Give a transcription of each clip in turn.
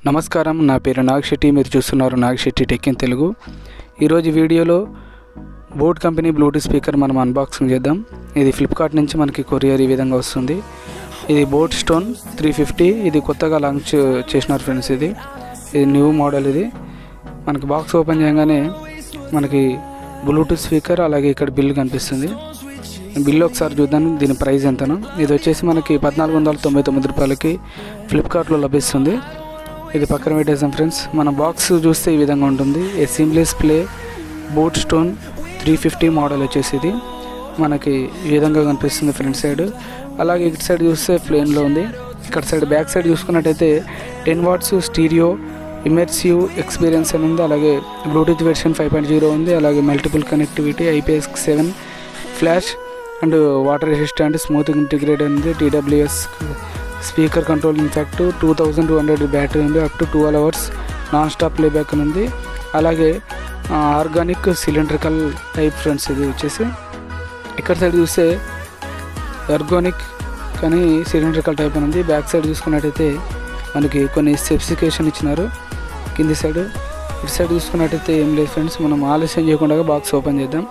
నమస్కారం, నా పేరు నాగశెట్టి. మీరు చూస్తున్నారు నాగశెట్టి టెక్ ఇన్ తెలుగు. ఈరోజు వీడియోలో బోట్ కంపెనీ బ్లూటూత్ స్పీకర్ మనం అన్బాక్సింగ్ చేద్దాం. ఇది ఫ్లిప్కార్ట్ నుంచి మనకి కొరియర్ ఈ విధంగా వస్తుంది. ఇది బోట్ స్టోన్ 350. ఇది కొత్తగా లాంచ్ చేసినారు ఫ్రెండ్స్. ఇది న్యూ మోడల్. ఇది మనకి బాక్స్ ఓపెన్ చేయగానే మనకి బ్లూటూత్ స్పీకర్, అలాగే ఇక్కడ బిల్ కనిపిస్తుంది. బిల్లు ఒకసారి చూద్దాం, దీని ప్రైస్ ఎంతనో. ఇది వచ్చేసి మనకి 1499 రూపాయలకి ఫ్లిప్కార్ట్లో లభిస్తుంది. ఇది పక్కన పెట్టేసాం ఫ్రెండ్స్. మన బాక్స్ చూస్తే ఈ విధంగా ఉంటుంది. A seamless play boAt Stone 350 model వచ్చేసి ఇది మనకి ఈ విధంగా కనిపిస్తుంది ఫ్రంట్ సైడ్. అలాగే ఇటు సైడ్ చూస్తే ప్లేన్లో ఉంది. ఇక్కడ సైడ్ బ్యాక్ సైడ్ చూసుకున్నట్టయితే 10 వాట్స్ స్టీరియో ఇమర్సివ్ ఎక్స్పీరియన్స్ అని ఉంది. అలాగే బ్లూటూత్ వెర్షన్ 5.0 ఉంది. అలాగే multiple connectivity, IPX7 flash and water resistant, smooth integrated ఉంది. TWS speaker control in fact 2200 battery ఉంది. Up to 12 hours non stop playback అని ఉంది. అలాగే ఆర్గానిక్ సిలిండ్రికల్ టైప్ ఫ్రెండ్స్. ఇది వచ్చేసి ఇక్కడ సైడ్ చూస్తే ఆర్గానిక్ కానీ సిలిండ్రికల్ టైప్ అని ఉంది. బ్యాక్ సైడ్ చూసుకున్నట్టయితే మనకి కొన్ని స్పెసిఫికేషన్ ఇచ్చినారు. కింది సైడ్ ఇటు సైడ్ చూసుకున్నట్టయితే ఏం లేదు ఫ్రెండ్స్. మనం ఆలస్యం చేయకుండా బాక్స్ ఓపెన్ చేద్దాం.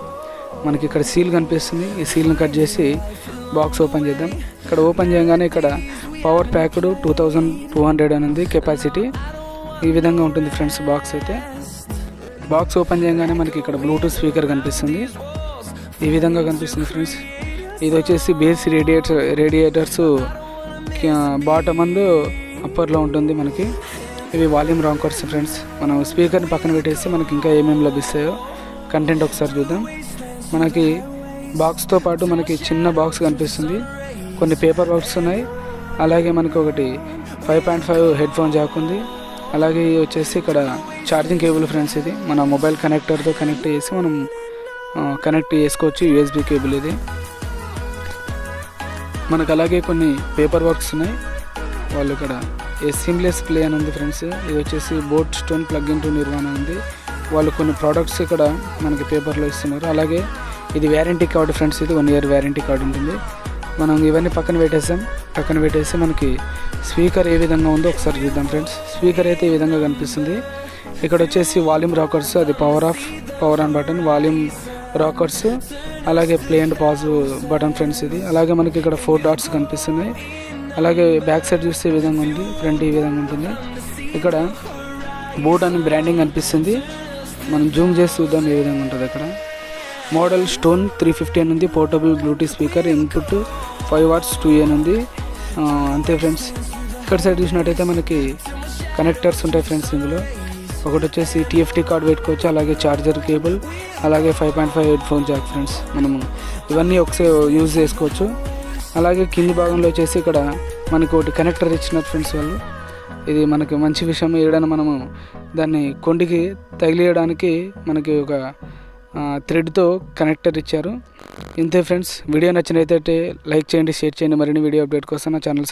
మనకి ఇక్కడ సీల్ కనిపిస్తుంది. ఈ సీల్ని కట్ చేసి బాక్స్ ఓపెన్ చేద్దాం. ఇక్కడ ఓపెన్ చేయగానే ఇక్కడ పవర్ ప్యాక్డ్ 2200 అని ఉంది కెపాసిటీ. ఈ విధంగా ఉంటుంది ఫ్రెండ్స్ బాక్స్ అయితే. బాక్స్ ఓపెన్ చేయగానే మనకి ఇక్కడ బ్లూటూత్ స్పీకర్ కనిపిస్తుంది. ఈ విధంగా కనిపిస్తుంది ఫ్రెండ్స్. ఇది వచ్చేసి బేస్ రేడియేటర్స్ బాటమ్ అండ్ అప్పర్లో ఉంటుంది మనకి. ఇవి వాల్యూమ్ రాంకర్స్ ఫ్రెండ్స్. మనం స్పీకర్ని పక్కన పెట్టేసి మనకి ఇంకా ఏమేమి లభిస్తాయో కంటెంట్ ఒకసారి చూద్దాం. మనకి బాక్స్తో పాటు మనకి చిన్న బాక్స్ కనిపిస్తుంది. కొన్ని పేపర్ బాక్స్ ఉన్నాయి. అలాగే మనకి ఒకటి 5.5 హెడ్ ఫోన్ జాక్ ఉంది. అలాగే వచ్చేసి ఇక్కడ ఛార్జింగ్ కేబుల్ ఫ్రెండ్స్. ఇది మన మొబైల్ కనెక్టర్తో కనెక్ట్ చేసి మనం కనెక్ట్ చేసుకోవచ్చు. USB కేబుల్ ఇది మనకు. అలాగే కొన్ని పేపర్ వర్క్స్ ఉన్నాయి. వాళ్ళు ఇక్కడ సీమ్లెస్ ప్లే అని ఉంది ఫ్రెండ్స్. ఇది వచ్చేసి boAt Stone plug in to Nirvana ఉంది. వాళ్ళు కొన్ని ప్రోడక్ట్స్ ఇక్కడ మనకి పేపర్లో ఇస్తున్నారు. అలాగే ఇది వ్యారంటీ కార్డు ఫ్రెండ్స్. ఇది 1 ఇయర్ వ్యారంటీ కార్డు ఉంటుంది. మనం ఇవన్నీ పక్కన పెట్టేసి మనకి స్పీకర్ ఏ విధంగా ఉందో ఒకసారి చూద్దాం ఫ్రెండ్స్. స్పీకర్ అయితే ఈ విధంగా కనిపిస్తుంది. ఇక్కడ వచ్చేసి వాల్యూమ్ రాకర్స్, అది power on button, volume rockers, అలాగే play and pause button friends ఇది. అలాగే మనకి ఇక్కడ 4 డాట్స్ కనిపిస్తున్నాయి. అలాగే బ్యాక్ సైడ్ చూస్తే ఈ విధంగా ఉంది. ఫ్రంట్ ఈ విధంగా ఉంటుంది. ఇక్కడ బోట్ అని బ్రాండింగ్ కనిపిస్తుంది. మనం జూమ్ చేసి చూద్దాం ఏ విధంగా ఉంటుంది. అక్కడ మోడల్ స్టోన్ 350 అని ఉంది. Portable Bluetooth speaker, input 5 watts 2 అని ఉంది. అంతే ఫ్రెండ్స్. ఇక్కడ సైడ్ చూసినట్టయితే మనకి కనెక్టర్స్ ఉంటాయి ఫ్రెండ్స్. ఇందులో ఒకటి వచ్చేసి TFT కార్డ్ పెట్టుకోవచ్చు. అలాగే ఛార్జర్ కేబుల్, అలాగే 5.5 హెడ్ ఫోన్ జాక్ ఫ్రెండ్స్. మనము ఇవన్నీ ఒకసారి యూజ్ చేసుకోవచ్చు. అలాగే కింది భాగంలో వచ్చేసి ఇక్కడ మనకి ఒకటి కనెక్టర్ ఇచ్చినారు ఫ్రెండ్స్ వాళ్ళు. ఇది మనకి మంచి విషయం. ఏదైనా మనము దాన్ని కొండికి తగిలియడానికి మనకి ఒక థ్రెడ్తో కనెక్టర్ ఇచ్చారు. ఇంతే ఫ్రెండ్స్. వీడియో నచ్చినట్లయితే లైక్ చేయండి, షేర్ చేయండి. మరిన్ని వీడియో అప్డేట్ కోసం నా ఛానల్